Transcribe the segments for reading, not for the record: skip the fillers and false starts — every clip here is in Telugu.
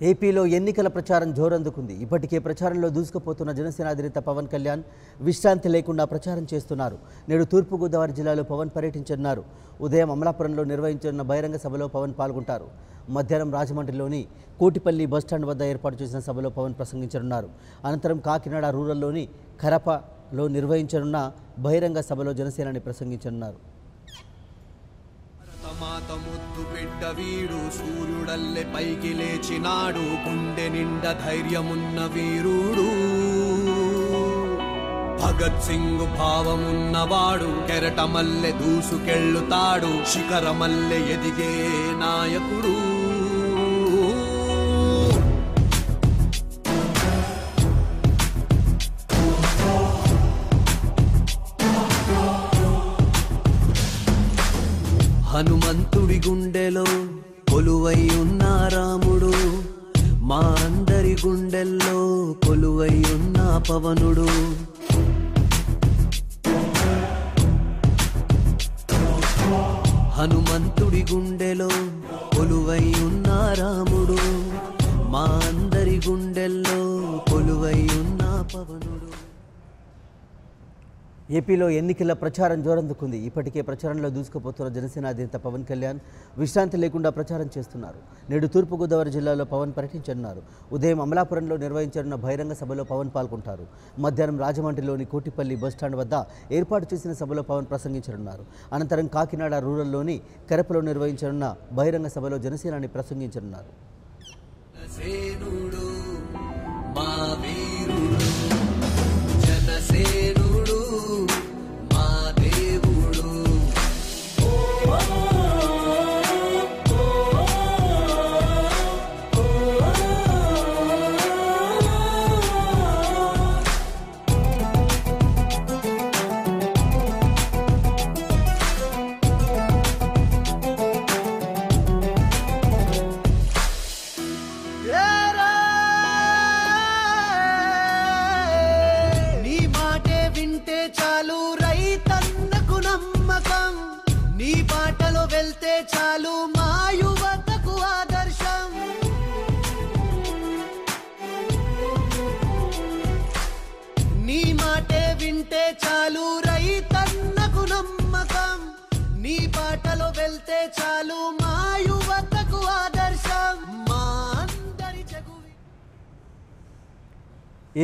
ఏపీలో ఎన్నికల ప్రచారం జోరందుకుంది. ఇప్పటికే ప్రచారంలో దూసుకుపోతున్న జనసేన అధినేత పవన్ కళ్యాణ్ విశ్రాంతి లేకుండా ప్రచారం చేస్తున్నారు. నేడు తూర్పుగోదావరి జిల్లాలో పవన్ పర్యటించనున్నారు. ఉదయం అమలాపురంలో నిర్వహించనున్న బహిరంగ సభలో పవన్ పాల్గొంటారు. మధ్యాహ్నం రాజమండ్రిలోని కోటిపల్లి బస్టాండ్ వద్ద ఏర్పాటు చేసిన సభలో పవన్ ప్రసంగించనున్నారు. అనంతరం కాకినాడ రూరల్లోని కరపలో నిర్వహించనున్న బహిరంగ సభలో జనసేనాని ప్రసంగించనున్నారు. మాత ముద్దు బిడ్డ వీడు సూర్యుడల్లె పైకి లేచినాడు, గుండె నిండా ధైర్యమున్న వీరుడు, భగత్ సింగ్ భావమున్నవాడు, కెరటమల్లె దూసుకెళ్ళుతాడు, శిఖరమల్లె ఎదిగే నాయకుడు. హనుమంతుడి గుండెలో కొలువై ఉన్న రాముడు, మా అందరి గుండెల్లో కొలువై ఉన్న పవనుడు. హనుమంతుడి గుండెలో కొలువై ఉన్న రాముడు, మా అందరి గుండెల్లో కొలువై ఉన్న పవనుడు. ఏపీలో ఎన్నికల ప్రచారం జోరందుకుంది. ఇప్పటికే ప్రచారంలో దూసుకుపోతున్న జనసేన అధినేత పవన్ కళ్యాణ్ విశ్రాంతి లేకుండా ప్రచారం చేస్తున్నారు. నేడు తూర్పుగోదావరి జిల్లాలో పవన్ పర్యటించనున్నారు. ఉదయం అమలాపురంలో నిర్వహించనున్న బహిరంగ సభలో పవన్ పాల్గొంటారు. మధ్యాహ్నం రాజమండ్రిలోని కోటిపల్లి బస్టాండ్ వద్ద ఏర్పాటు చేసిన సభలో పవన్ ప్రసంగించనున్నారు. అనంతరం కాకినాడ రూరల్లోని కరపలో నిర్వహించనున్న బహిరంగ సభలో జనసేనాని ప్రసంగించనున్నారు. నీ బాటలో వెళ్తే చాలు మా యువతకు ఆదర్శం. నీ మాటే వింటే చాలు రైతన్నకు నమ్మకం. నీ బాటలో వెళ్తే చాలు మా యువతకు ఆదర్శం. మా అందరి జగు.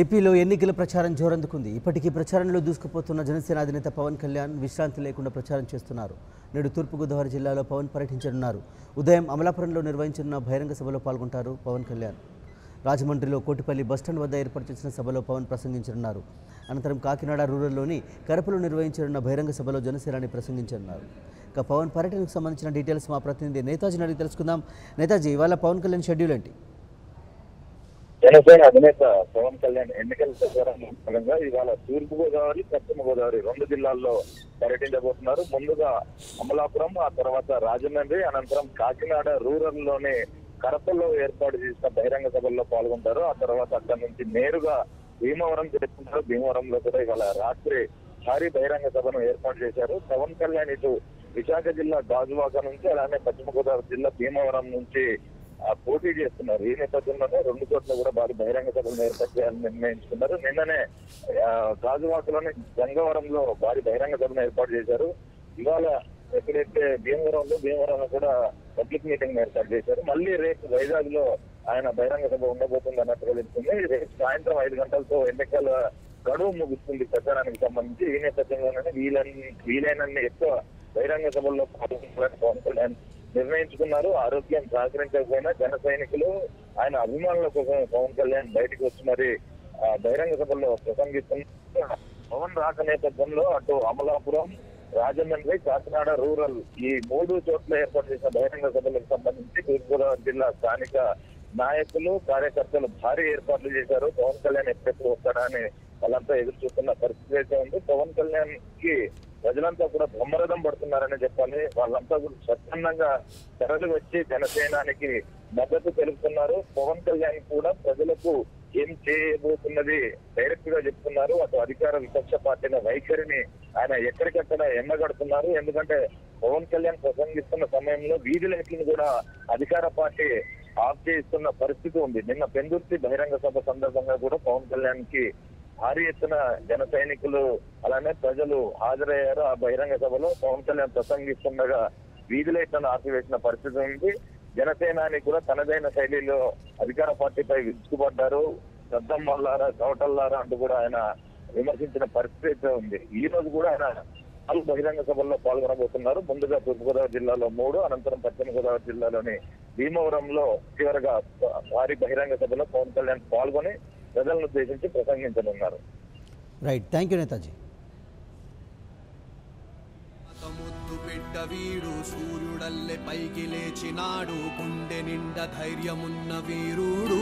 ఏపీలో ఎన్నికల ప్రచారం జోరందుకుంది. ఇప్పటికీ ప్రచారంలో దూసుకుపోతున్న జనసేన అధినేత పవన్ కళ్యాణ్ విశ్రాంతి లేకుండా ప్రచారం చేస్తున్నారు. నేడు తూర్పుగోదావరి జిల్లాలో పవన్ పర్యటించనున్నారు. ఉదయం అమలాపురంలో నిర్వహించిన బహిరంగ సభలో పాల్గొంటారు పవన్ కళ్యాణ్. రాజమండ్రిలో కోటిపల్లి బస్టాండ్ వద్ద ఏర్పాటు చేసిన సభలో పవన్ ప్రసంగించనున్నారు. అనంతరం కాకినాడ రూరల్లోని కరపలో నిర్వహించనున్న బహిరంగ సభలో జనసేనాని ప్రసంగించనున్నారు. ఇక పవన్ పర్యటనకు సంబంధించిన డీటెయిల్స్ మా ప్రతినిధి నేతాజీని అడిగి తెలుసుకుందాం. నేతాజీ, ఇవాళ పవన్ కళ్యాణ్ షెడ్యూల్ ఏంటి? జనసేన అధినేత పవన్ కళ్యాణ్ ఎన్నికల ప్రచారంలో భాగంగా ఇవాళ తూర్పు గోదావరి, పశ్చిమ గోదావరి రెండు జిల్లాల్లో పర్యటించబోతున్నారు. ముందుగా అమలాపురం, ఆ తర్వాత రాజమండ్రి, అనంతరం కాకినాడ రూరల్ లోని కరపల్లో ఏర్పాటు చేసిన బహిరంగ సభల్లో పాల్గొంటారు. ఆ తర్వాత అక్కడి నుంచి నేరుగా భీమవరం చేరుకుంటారు. భీమవరంలో కూడా ఇవాళ రాత్రి భారీ బహిరంగ సభను ఏర్పాటు చేశారు. పవన్ కళ్యాణ్ ఇటు విశాఖ జిల్లా గాజువాక నుంచి, అలానే పశ్చిమ గోదావరి జిల్లా భీమవరం నుంచి పోటీ చేస్తున్నారు. ఈ నేపథ్యంలోనే రెండు చోట్ల కూడా భారీ బహిరంగ సభలను ఏర్పాటు చేయాలని నిర్ణయించుకున్నారు. నిన్ననే గాజువాకలోని గంగవరంలో భారీ బహిరంగ సభను ఏర్పాటు చేశారు. ఇవాళ ఎక్కడైతే భీమవరంలో కూడా పబ్లిక్ మీటింగ్ ఏర్పాటు చేశారు. మళ్ళీ రేపు వైజాగ్ లో ఆయన బహిరంగ సభ ఉండబోతుంది అన్నట్టుగా తెలుస్తుంది. రేపు సాయంత్రం 5 గంటలతో ఎన్నికల గడువు ముగుస్తుంది ప్రచారానికి సంబంధించి. ఈ నేపథ్యంలోనే వీలైనన్ని ఎక్కువ బహిరంగ సభల్లో పాల్గొనాలని పవన్ కళ్యాణ్ నిర్ణయించుకున్నారు. ఆరోగ్యం సహకరించకపోయినా జన సైనికులు, ఆయన అభిమానుల కోసం పవన్ కళ్యాణ్ బయటకు వచ్చి మరి బహిరంగ సభల్లో ప్రసంగిస్తున్నారు. పవన్ రాక నేపథ్యంలో అటు అమలాపురం, రాజమండ్రి, కాకినాడ రూరల్ ఈ 3 చోట్ల ఏర్పాటు చేసిన బహిరంగ సభలకు సంబంధించి తూర్పుగోదావరి జిల్లా స్థానిక నాయకులు, కార్యకర్తలు భారీ ఏర్పాట్లు చేశారు. పవన్ కళ్యాణ్ ఎప్పుడెప్పుడు వస్తాడా అని వాళ్ళంతా ఎదురు చూస్తున్న పరిస్థితి అయితే ఉంది. పవన్ కళ్యాణ్ కి ప్రజలంతా కూడా బ్రహ్మరథం పడుతున్నారని చెప్పాలి. వాళ్ళంతా కూడా స్వచ్ఛందంగా తరలి వచ్చి జనసేనానికి మద్దతు తెలుపుతున్నారు. పవన్ కళ్యాణ్ కూడా ప్రజలకు ఏం చేయబోతున్నది డైరెక్ట్ గా చెప్తున్నారు. అటు అధికార విపక్ష పార్టీల వైఖరిని ఆయన ఎక్కడికక్కడ ఎండగడుతున్నారు. ఎందుకంటే పవన్ కళ్యాణ్ ప్రసంగిస్తున్న సమయంలో వీధి లైట్లను కూడా అధికార పార్టీ ఆఫ్ చేయిస్తున్న పరిస్థితి ఉంది. నిన్న పెందుర్తి బహిరంగ సభ సందర్భంగా కూడా పవన్ కళ్యాణ్ కి భారీ ఎత్తున జన సైనికులు అలానే ప్రజలు హాజరయ్యారు. ఆ బహిరంగ సభలో పవన్ కళ్యాణ్ ప్రసంగిస్తుండగా వీధి లైట్లను ఆపివేసిన పరిస్థితి ఉంది. జనసేనాని కూడా తనదైన శైలిలో అధికార పార్టీపై విరుచుకుపడ్డారు. దద్దమ్మల్లారా చవటల్లారా అంటూ కూడా ఆయన విమర్శించిన పరిస్థితి ఉంది. ఈ రోజు కూడా ఆయన 4 బహిరంగ సభల్లో పాల్గొనబోతున్నారు. ముందుగా తూర్పుగోదావరి జిల్లాలో 3, అనంతరం పశ్చిమ గోదావరి జిల్లాలోని భీమవరంలో చివరగా భారీ బహిరంగ సభలో పవన్ కళ్యాణ్ పాల్గొని ప్రజలను ఉద్దేశించి ప్రసంగించనున్నారు. Right, thank you Netaji. ముద్దు బిడ్డ వీడు సూర్యుడల్లె పైకి లేచినాడు, గుండె నిండా ధైర్యమున్న వీరుడు.